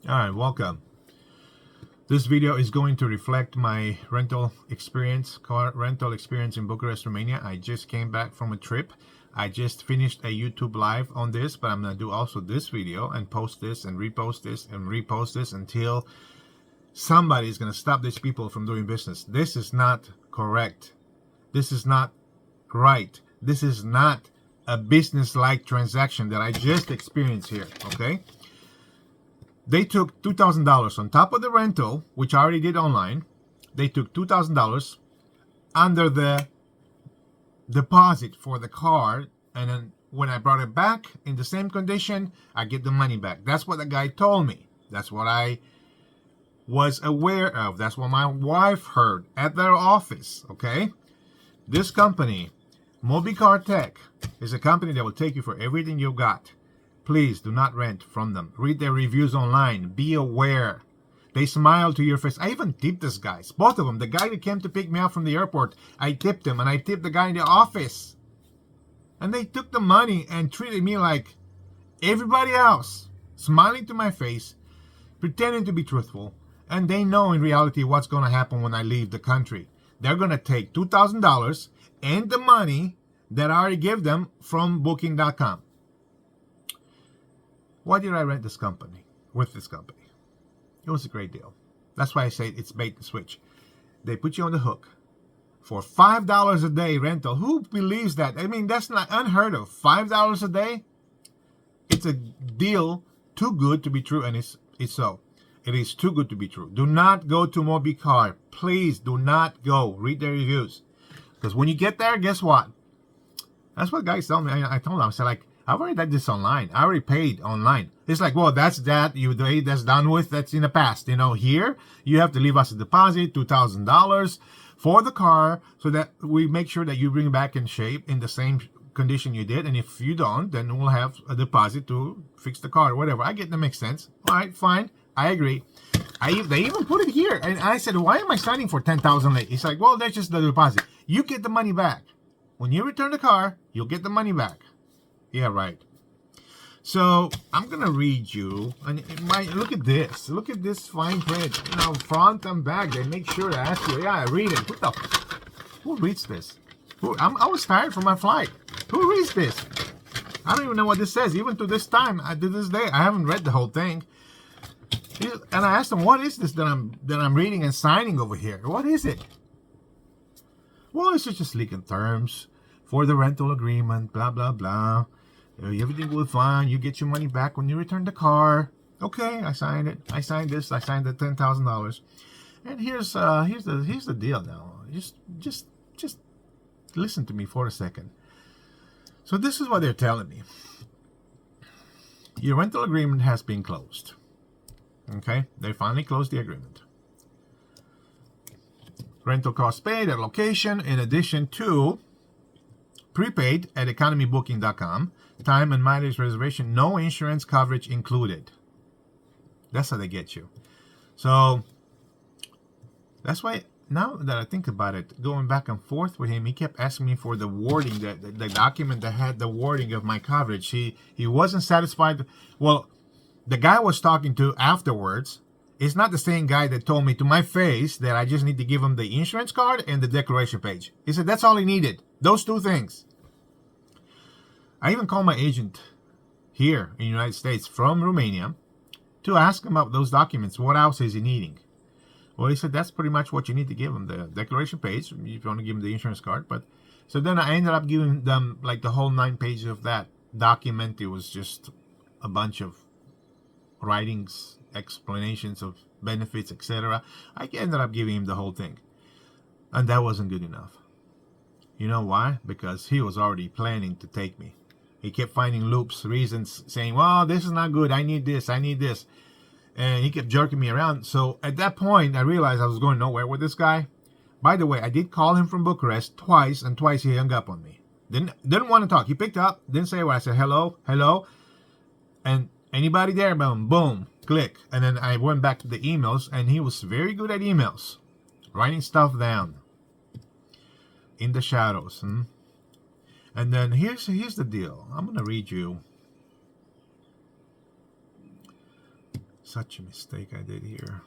Alright, welcome. This video is going to reflect my car rental experience in Bucharest, Romania. I just came back from a trip. I just finished a YouTube live on this, but I'm going to do also this video and post this and repost this and repost this until somebody is going to stop these people from doing business. This is not correct. This is not right. This is not a business-like transaction that I just experienced here, okay? They took $2,000 on top of the rental, which I already did online. They took $2,000 under the deposit for the car, and then when I brought it back in the same condition, I get the money back. That's what the guy told me. That's what I was aware of. That's what my wife heard at their office, okay? This company, Mobicar Tech, is a company that will take you for everything you've got. Please do not rent from them. Read their reviews online. Be aware. They smile to your face. I even tipped these guys. Both of them. The guy that came to pick me up from the airport, I tipped him. And I tipped the guy in the office. And they took the money and treated me like everybody else. Smiling to my face. Pretending to be truthful. And they know in reality what's going to happen when I leave the country. They're going to take $2,000 and the money that I already gave them from Booking.com. Why did I rent this company with this company? It was a great deal. That's why I say it's bait and switch. They put you on the hook for $5 a day rental. Who believes that? I mean, that's not unheard of. $5 a day? It's a deal too good to be true, and it's so. It is too good to be true. Do not go to mobicar. Please do not go. Read their reviews. Because when you get there, guess what? That's what guys tell me. I told them, I said, like, I've already done this online. I already paid online. It's like, well, that's that. That's done with. That's in the past. You know, here, you have to leave us a deposit, $2,000 for the car so that we make sure that you bring it back in shape in the same condition you did. And if you don't, then we'll have a deposit to fix the car or whatever. I get that makes sense. All right, fine. I agree. They even put it here. And I said, why am I signing for $10,000 late? It's like, well, that's just the deposit. You get the money back. When you return the car, you'll get the money back. Yeah, right. So I'm gonna read you, and look at this. Look at this fine print. You know, front and back. They make sure to ask you. Yeah, I read it. Who reads this? I was tired from my flight. Who reads this? I don't even know what this says. Even to this time, to this day, I haven't read the whole thing. And I asked them, what is this that I'm reading and signing over here? What is it? Well, it's just legal terms for the rental agreement. Blah blah blah. Everything will be fine. You get your money back when you return the car. Okay, I signed it. I signed this. I signed the $10,000. And here's the deal now. Just listen to me for a second. So this is what they're telling me. Your rental agreement has been closed. Okay, they finally closed the agreement. Rental costs paid at location, in addition to prepaid at economybooking.com, time and mileage reservation, no insurance coverage included. That's how they get you. So that's why, now that I think about it, going back and forth with him, he kept asking me for the wording, the document that had the wording of my coverage. He wasn't satisfied. Well, the guy I was talking to afterwards is not the same guy that told me to my face that I just need to give him the insurance card and the declaration page. He said that's all he needed. Those two things. I even called my agent here in the United States from Romania to ask him about those documents. What else is he needing? Well, he said that's pretty much what you need to give him, the declaration page, if you want to give him the insurance card. But so then I ended up giving them like the whole 9 pages of that document. It was just a bunch of writings, explanations of benefits, etc. I ended up giving him the whole thing. And that wasn't good enough. You know why? Because he was already planning to take me. He kept finding loops, reasons, saying, well, this is not good. I need this. I need this. And he kept jerking me around. So at that point, I realized I was going nowhere with this guy. By the way, I did call him from Bucharest twice, and twice he hung up on me. Didn't want to talk. He picked up, didn't say what. I said, hello, hello. And anybody there? Boom, boom, click. And then I went back to the emails, and he was very good at emails. Writing stuff down in the shadows. And then here's the deal. I'm going to read you such a mistake I did here.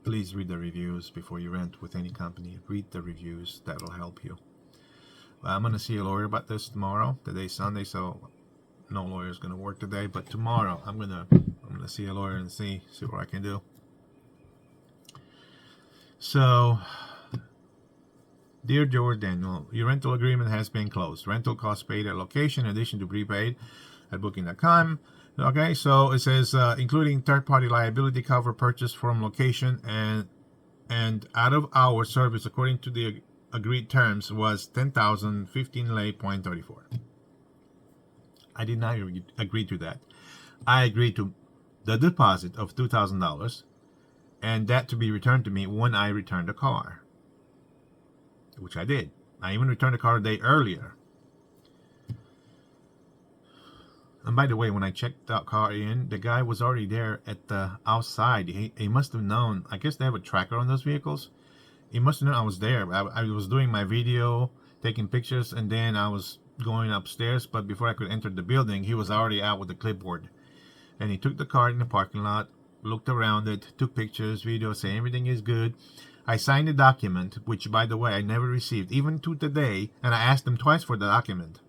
Please read the reviews before you rent with any company. Read the reviews. That'll help you. Well, I'm going to see a lawyer about this tomorrow. Today's Sunday, so no lawyer is going to work today. But tomorrow, I'm gonna see a lawyer and see what I can do. So, dear George Daniel, your rental agreement has been closed. Rental costs paid at location in addition to prepaid at booking.com. Okay, so it says including third-party liability cover purchased from location and out of hour service according to the agreed terms was 10,015 lei point 34. I did not agree to that. I agreed to the deposit of $2,000 and that to be returned to me when I returned the car, which I did. I even returned the car a day earlier. And by the way, when I checked that car in, the guy was already there at the outside. He must have known. I guess they have a tracker on those vehicles. He must have known I was there. I was doing my video, taking pictures, and then I was going upstairs. But before I could enter the building, he was already out with the clipboard. And he took the car in the parking lot, looked around it, took pictures, video, saying everything is good. I signed the document, which, by the way, I never received, even to today. And I asked him twice for the document.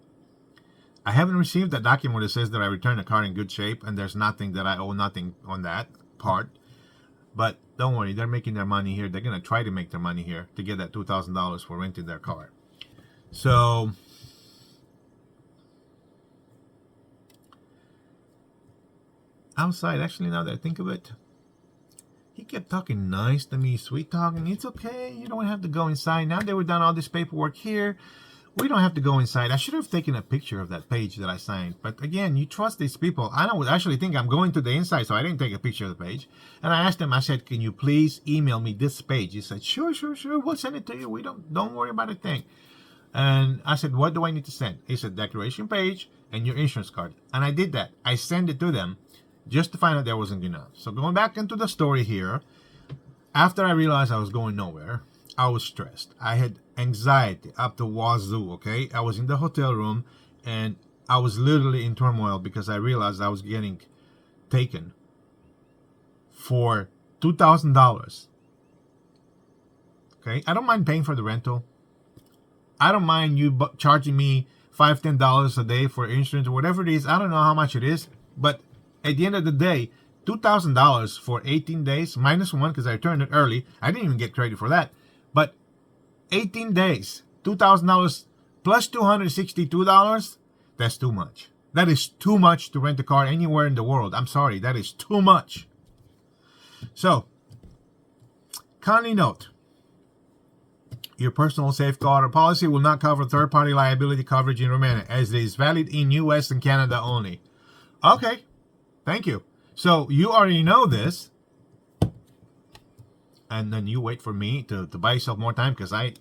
I haven't received that document where it says that I returned the car in good shape and there's nothing that I owe nothing on that part. But don't worry, they're making their money here. They're going to try to make their money here to get that $2,000 for renting their car. So, outside, actually, now that I think of it, he kept talking nice to me, sweet talking. It's okay, you don't have to go inside. Now that we've done all this paperwork here, we don't have to go inside. I should have taken a picture of that page that I signed. But again, you trust these people. I don't actually think I'm going to the inside, so I didn't take a picture of the page. And I asked him, I said, can you please email me this page? He said, sure, we'll send it to you. Don't worry about a thing. And I said, what do I need to send? He said, declaration page and your insurance card. And I did that. I sent it to them just to find out there wasn't enough. So going back into the story here, after I realized I was going nowhere, I was stressed. I had anxiety up the wazoo, okay? I was in the hotel room and I was literally in turmoil because I realized I was getting taken for $2,000. Okay? I don't mind paying for the rental. I don't mind you charging me $5, $10 a day for insurance or whatever it is. I don't know how much it is, but at the end of the day, $2,000 for 18 days, minus one because I returned it early. I didn't even get credit for that. But 18 days, $2,000 plus $262, that's too much. That is too much to rent a car anywhere in the world. I'm sorry, that is too much. So, kindly note, your personal safeguard policy will not cover third-party liability coverage in Romania, as it is valid in US and Canada only. Okay, thank you. So, you already know this. And then you wait for me to buy yourself more time because I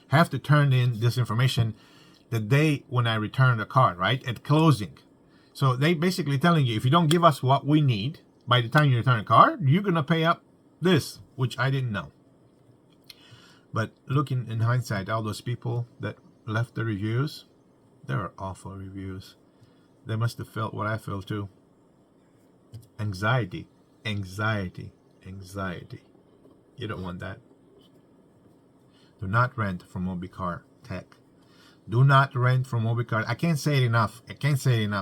have to turn in this information the day when I return the car, right? At closing. So they basically telling you, if you don't give us what we need by the time you return the car, you're going to pay up this, which I didn't know. But looking in hindsight, all those people that left the reviews, they were awful reviews. They must have felt what I felt too. Anxiety. You don't want that. Do not rent from mobicar tech. Do not rent from mobicar. I can't say it enough.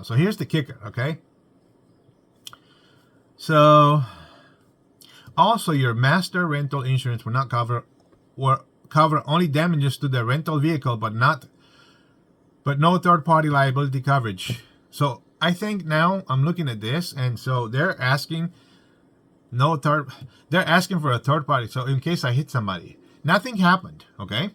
So here's the kicker, okay? So also your master rental insurance will not cover only damages to the rental vehicle, but no third-party liability coverage. So I think now I'm looking at this, and so they're asking they're asking for a third party. So in case I hit somebody, nothing happened, okay?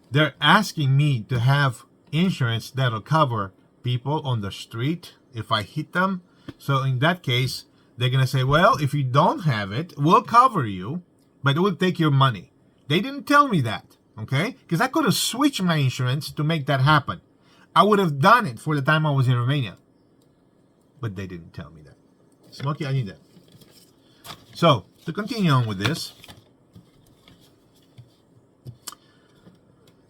They're asking me to have insurance that'll cover people on the street if I hit them. So in that case, they're going to say, well, if you don't have it, we'll cover you, but it will take your money. They didn't tell me that, okay? Because I could have switched my insurance to make that happen. I would have done it for the time I was in Romania. But they didn't tell me that. Smokey, I need that. So, to continue on with this,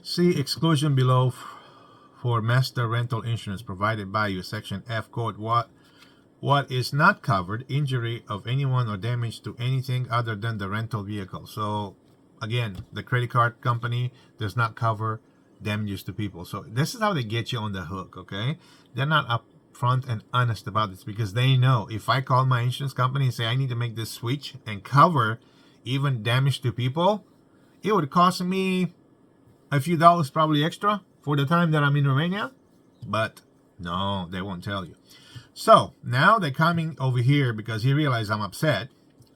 see exclusion below for master rental insurance provided by you, section F code What is not covered, injury of anyone or damage to anything other than the rental vehicle. So again, the credit card company does not cover damages to people. So this is how they get you on the hook, okay? They're not upfront and honest about this because they know if I call my insurance company and say I need to make this switch and cover even damage to people, it would cost me a few dollars probably extra for the time that I'm in Romania. But no, they won't tell you. So now they're coming over here because he realized I'm upset.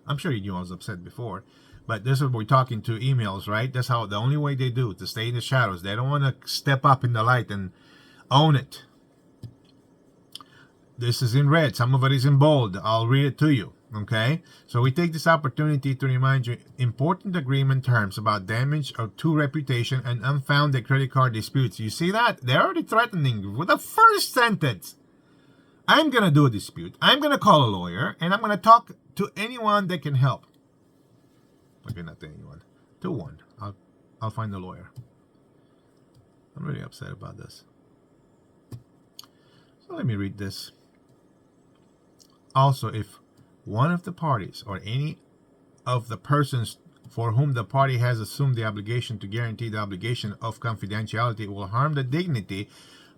I'm sure he knew I was upset before. But this is what we're talking to emails, right? That's how the only way they do to stay in the shadows. They don't want to step up in the light and own it. This is in red. Some of it is in bold. I'll read it to you. Okay? So we take this opportunity to remind you important agreement terms about damage to reputation and unfounded credit card disputes. You see that? They're already threatening with the first sentence. I'm going to do a dispute. I'm going to call a lawyer and I'm going to talk to anyone that can help. Okay, not to anyone. To one. I'll find a lawyer. I'm really upset about this. So let me read this. Also, if one of the parties or any of the persons for whom the party has assumed the obligation to guarantee the obligation of confidentiality will harm the dignity,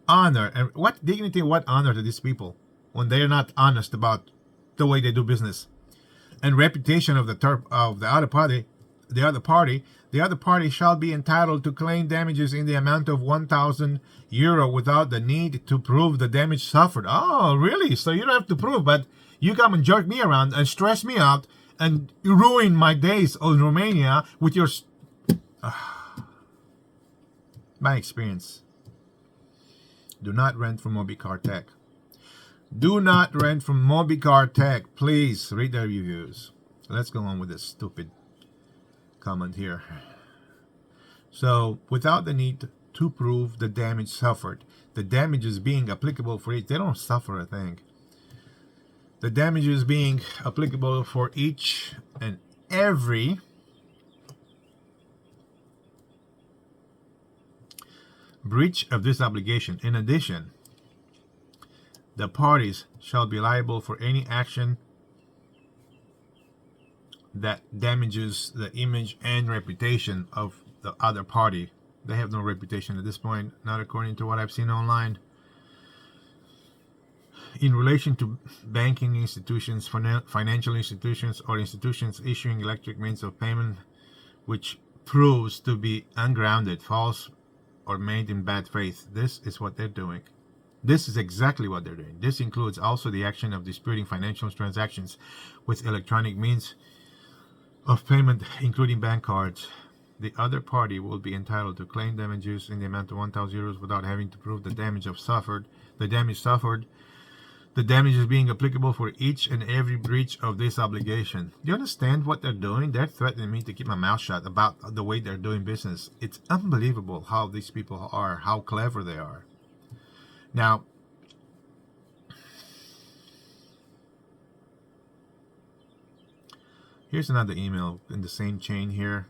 honor, and what dignity, what honor to these people when they're not honest about the way they do business, and reputation of the other party shall be entitled to claim damages in the amount of €1,000 without the need to prove the damage suffered. Oh, really? So you don't have to prove, but you come and jerk me around and stress me out and ruin my days in Romania with your... My experience. Do not rent from mobicar tech. Do not rent from mobicar tech. Please read their reviews. Let's go on with this stupid comment here. So, without the need to prove the damage suffered, the damages being applicable for each, they don't suffer a thing. The damages being applicable for each and every breach of this obligation. In addition, the parties shall be liable for any action that damages the image and reputation of the other party. They have no reputation at this point, not according to what I've seen online. In relation to banking institutions, financial institutions, or institutions issuing electric means of payment which proves to be ungrounded, false, or made in bad faith. This is what they're doing. This is exactly what they're doing. This includes also the action of disputing financial transactions with electronic means of payment, including bank cards. The other party will be entitled to claim damages in the amount of €1,000 without having to prove the damage suffered. The damages being applicable for each and every breach of this obligation. Do you understand what they're doing? They're threatening me to keep my mouth shut about the way they're doing business. It's unbelievable how these people are, how clever they are. Now, here's another email in the same chain here.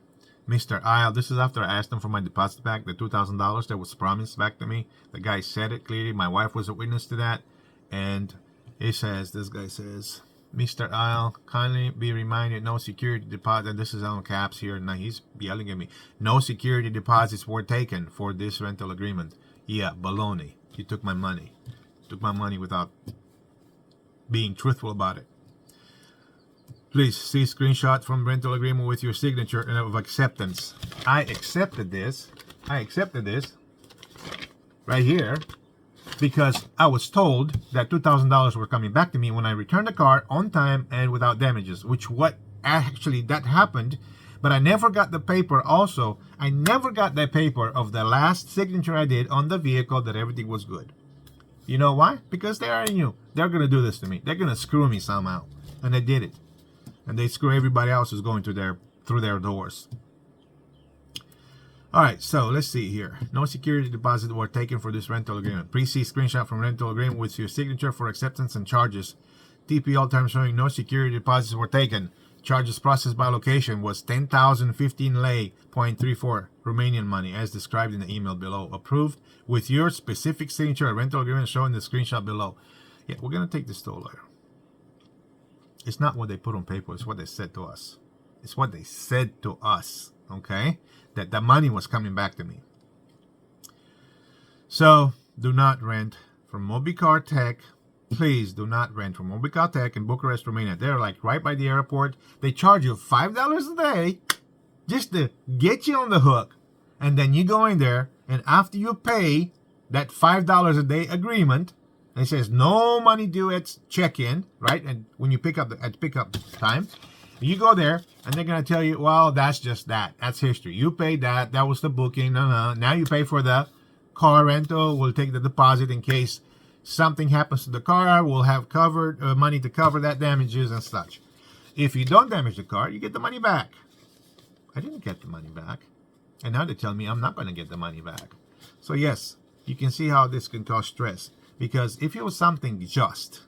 Mr. Isle, this is after I asked him for my deposit back, the $2,000 that was promised back to me. The guy said it clearly. My wife was a witness to that. And it says, this guy says, Mr. Isle, kindly be reminded no security deposit, and this is on caps here. Now he's yelling at me. No security deposits were taken for this rental agreement. Yeah, baloney. You took my money. Took my money without being truthful about it. Please see screenshot from rental agreement with your signature and of acceptance. I accepted this right here because I was told that $2,000 were coming back to me when I returned the car on time and without damages, which that happened, but I never got the paper. Also, I never got that paper of the last signature I did on the vehicle that everything was good. You know why? Because they already knew they're going to do this to me. They're going to screw me somehow, and they did it. And they screw everybody else who's going through their doors. All right, so let's see here. No security deposit were taken for this rental agreement. Please see screenshot from rental agreement with your signature for acceptance and charges. TPL terms showing no security deposits were taken. Charges processed by location was 10,015 lei, 0.34 Romanian money, as described in the email below. Approved with your specific signature, a rental agreement showing the screenshot below. Yeah, we're going to take this to a lawyer. It's not what they put on paper. It's what they said to us. It's what they said to us, okay? That the money was coming back to me. So, do not rent from Mobicar Tech. Please do not rent from Mobicar Tech in Bucharest, Romania. They're like right by the airport. They charge you $5 a day just to get you on the hook. And then you go in there, and after you pay that $5 a day agreement, it says no money due at check-in, right? And when you pick up at pickup time, you go there, and they're gonna tell you, well, that's just that. That's history. You paid that. That was the booking. No. Now you pay for the car rental. We'll take the deposit in case something happens to the car. We'll have covered money to cover that damages and such. If you don't damage the car, you get the money back. I didn't get the money back, and now they tell me I'm not going to get the money back. So yes, you can see how this can cause stress. Because if it was something just,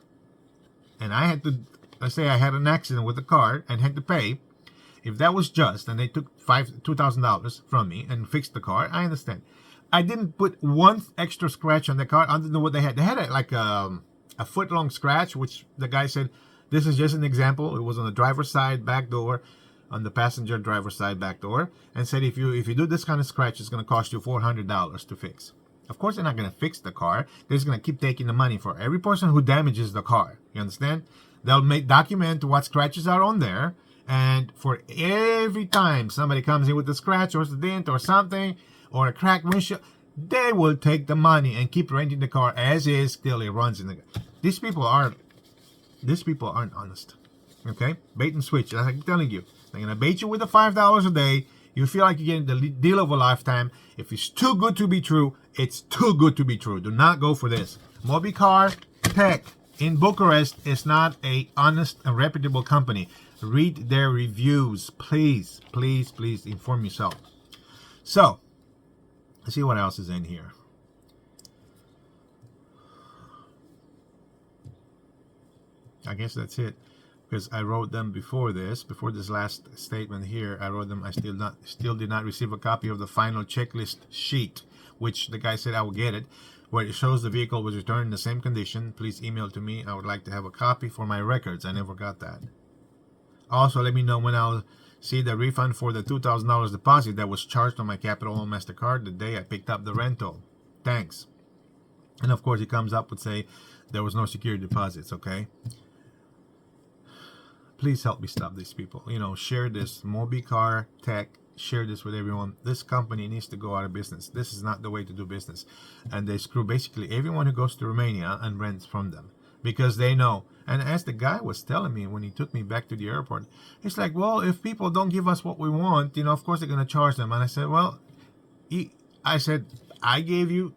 and I had to, let's say I had an accident with the car and had to pay, if that was just, and they took $2,000 from me and fixed the car, I understand. I didn't put one extra scratch on the car other than what they had. They had a foot-long scratch, which the guy said, this is just an example. It was on the driver's side back door, on the passenger driver's side back door, and said if you do this kind of scratch, it's going to cost you $400 to fix. Of course, they're not going to fix the car. They're just going to keep taking the money for every person who damages the car. You understand? They'll document what scratches are on there. And for every time somebody comes in with a scratch or a dent or something or a cracked windshield, they will take the money and keep renting the car as is till it runs in the... These people aren't honest. Okay? Bait and switch. Like I'm telling you. They're going to bait you with the $5 a day. You feel like you're getting the deal of a lifetime. If it's too good to be true, it's too good to be true. Do not go for this. Mobicar Tech in Bucharest is not a honest and reputable company. Read their reviews. Please, please, please inform yourself. So, let's see what else is in here. I guess that's it. Because I wrote them before this last statement here, I wrote them, I still did not receive a copy of the final checklist sheet, which the guy said I will get it, where it shows the vehicle was returned in the same condition. Please email to me. I would like to have a copy for my records. I never got that. Also, let me know when I'll see the refund for the $2,000 deposit that was charged on my Capital One MasterCard the day I picked up the rental. Thanks. And of course, he comes up with say there was no security deposits, okay? Please help me stop these people. You know, share this. Mobicar Tech, share this with everyone. This company needs to go out of business. This is not the way to do business. And they screw basically everyone who goes to Romania and rents from them. Because they know. And as the guy was telling me when he took me back to the airport, it's like, well, if people don't give us what we want, you know, of course they're going to charge them. And I said, well, I gave you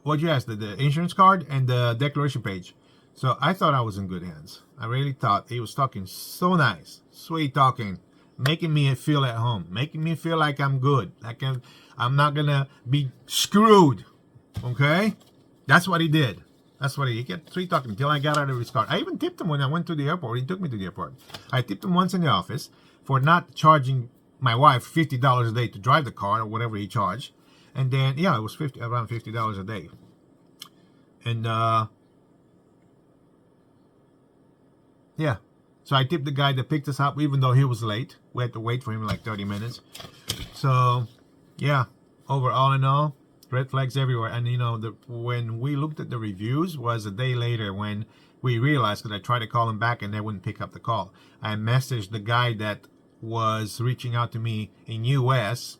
what you asked, the insurance card and the declaration page. So I thought I was in good hands. I really thought he was talking so nice, sweet talking, making me feel at home, making me feel like I'm good. I'm not going to be screwed. Okay? That's what he did. That's what he kept sweet talking until I got out of his car. I even tipped him when I went to the airport. He took me to the airport. I tipped him once in the office for not charging my wife $50 a day to drive the car or whatever he charged. And then, yeah, it was around $50 a day. And, yeah. So I tipped the guy that picked us up, even though he was late. We had to wait for him like 30 minutes. So, yeah. Overall in all, red flags everywhere. And, you know, when we looked at the reviews was a day later when we realized, because I tried to call him back and they wouldn't pick up the call. I messaged the guy that was reaching out to me in U.S.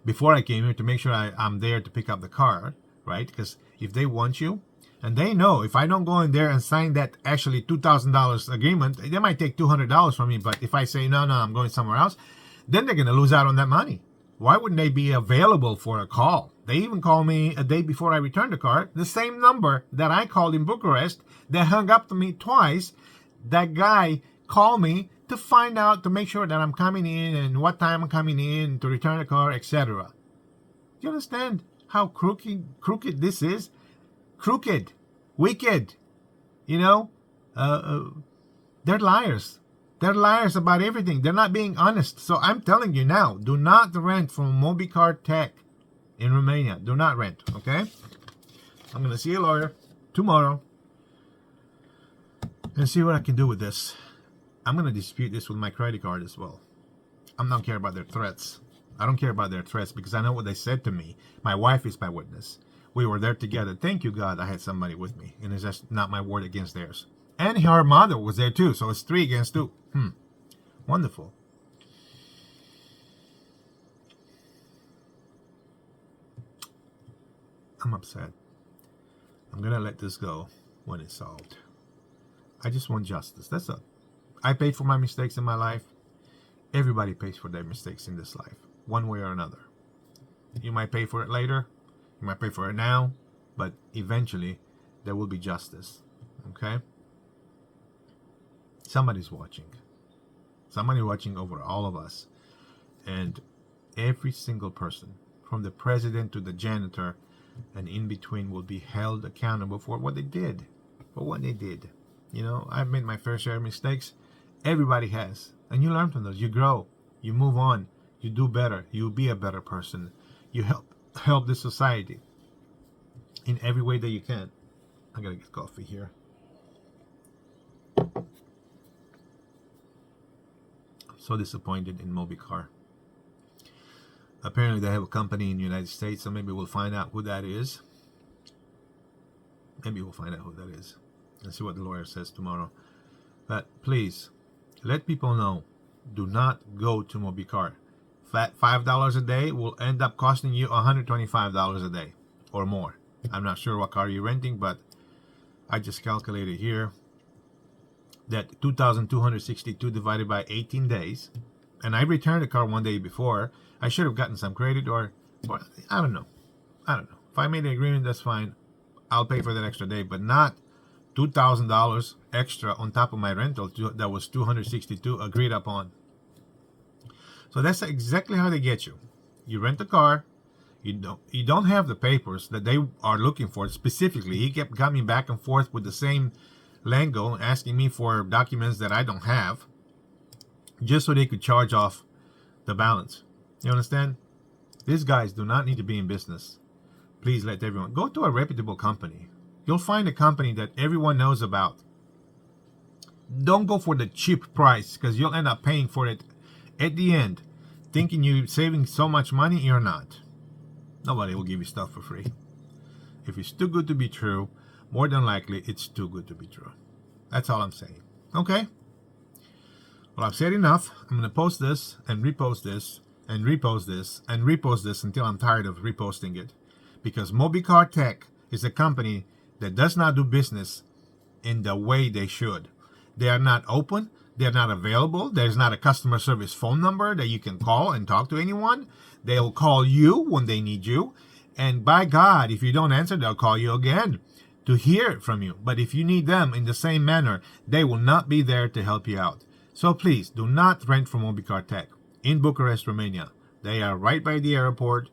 before I came here to make sure I'm there to pick up the car, right? Because if they want you, and they know if I don't go in there and sign that actually $2,000 agreement, they might take $200 from me. But if I say, no, I'm going somewhere else, then they're going to lose out on that money. Why wouldn't they be available for a call? They even called me a day before I returned the car. The same number that I called in Bucharest, they hung up to me twice. That guy called me to find out, to make sure that I'm coming in and what time I'm coming in to return the car, etc. Do you understand how crooked this is? Crooked, wicked, you know, they're liars. They're liars about everything. They're not being honest. So I'm telling you now, do not rent from Mobicar Tech in Romania. Do not rent, okay? I'm going to see a lawyer tomorrow. and see what I can do with this. I'm going to dispute this with my credit card as well. I don't care about their threats. I don't care about their threats because I know what they said to me. My wife is my witness. We were there together. Thank you, God, I had somebody with me. And it's just not my word against theirs. And her mother was there too. So it's 3 against 2. Wonderful. I'm upset. I'm going to let this go when it's solved. I just want justice. That's all. I paid for my mistakes in my life. Everybody pays for their mistakes in this life, one way or another. You might pay for it later. You might pay for it now. But eventually, there will be justice. Okay? Somebody's watching. Somebody watching over all of us. And every single person, from the president to the janitor, and in between, will be held accountable for what they did. For what they did. You know, I've made my fair share of mistakes. Everybody has. And you learn from those. You grow. You move on. You do better. You be a better person. You help the society in every way that you can. I gotta get coffee here. I'm so disappointed in mobicar. Apparently they have a company in the United States, so maybe we'll find out who that is. Maybe we'll find out who that is. And see what the lawyer says tomorrow. But please, let people know. Do not go to mobicar. $5 a day will end up costing you $125 a day or more. I'm not sure what car you're renting, but I just calculated here that 2,262 divided by 18 days. And I returned the car one day before. I should have gotten some credit or I don't know. If I made an agreement, that's fine. I'll pay for that extra day, but not $2,000 extra on top of my rental that was $262 agreed upon. So that's exactly how they get you. You rent a car, you don't have the papers that they are looking for specifically. He kept coming back and forth with the same lingo, asking me for documents that I don't have, just so they could charge off the balance. You understand? These guys do not need to be in business. Please let everyone go to a reputable company. You'll find a company that everyone knows about. Don't go for the cheap price because you'll end up paying for it at the end, thinking you're saving so much money. You're not. Nobody will give you stuff for free. If it's too good to be true, more than likely it's too good to be true. That's all I'm saying. Okay? Well, I've said enough. I'm going to post this and repost this and repost this and repost this until I'm tired of reposting it. Because mobicar Tech is a company that does not do business in the way they should. They are not open. They're not available. There's not a customer service phone number that you can call and talk to anyone. They'll call you when they need you. And by God, if you don't answer, they'll call you again to hear it from you. But if you need them in the same manner, they will not be there to help you out. So please, do not rent from mobicar Tech in Bucharest, Romania. They are right by the airport.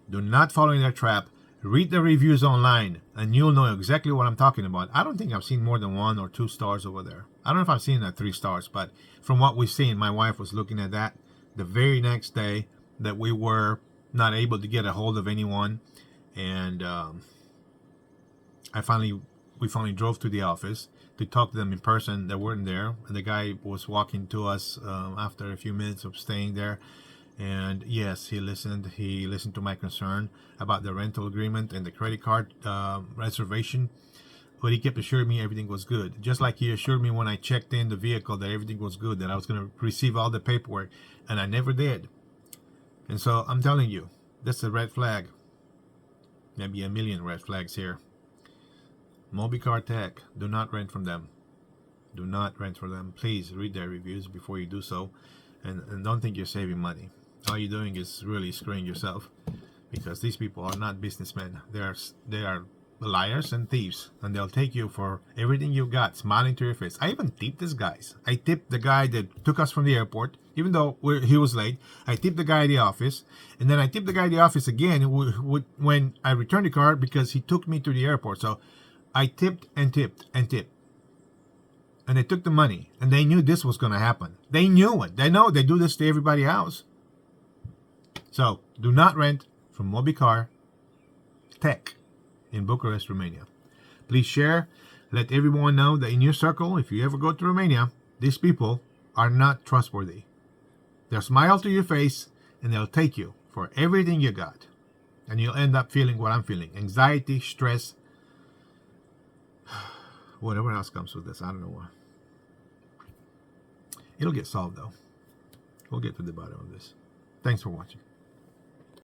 Do not fall in their trap. Read the reviews online, and you'll know exactly what I'm talking about. I don't think I've seen more than 1 or 2 stars over there. I don't know if I've seen 3 stars, but from what we've seen, my wife was looking at that the very next day that we were not able to get a hold of anyone. And we finally drove to the office to talk to them in person. They weren't there. And the guy was walking to us after a few minutes of staying there. And yes, he listened to my concern about the rental agreement and the credit card reservation. But he kept assuring me everything was good. Just like he assured me when I checked in the vehicle that everything was good, that I was going to receive all the paperwork. And I never did. And so I'm telling you, that's a red flag. Maybe a million red flags here. mobicar Tech, do not rent from them. Do not rent from them. Please read their reviews before you do so. And don't think you're saving money. All you're doing is really screwing yourself, because these people are not businessmen. They are liars and thieves, and they'll take you for everything you got, smiling to your face. I even tipped these guys. I tipped the guy that took us from the airport, even though he was late. I tipped the guy at the office, and then I tipped the guy at the office again when I returned the car because he took me to the airport. So I tipped and tipped and tipped. And they took the money, and they knew this was going to happen. They knew it. They know they do this to everybody else. So do not rent from mobicar Tech in Bucharest, Romania. Please share. Let everyone know that in your circle, if you ever go to Romania, these people are not trustworthy. They'll smile to your face and they'll take you for everything you got. And you'll end up feeling what I'm feeling. Anxiety, stress, whatever else comes with this. I don't know why. It'll get solved though. We'll get to the bottom of this. Thanks for watching.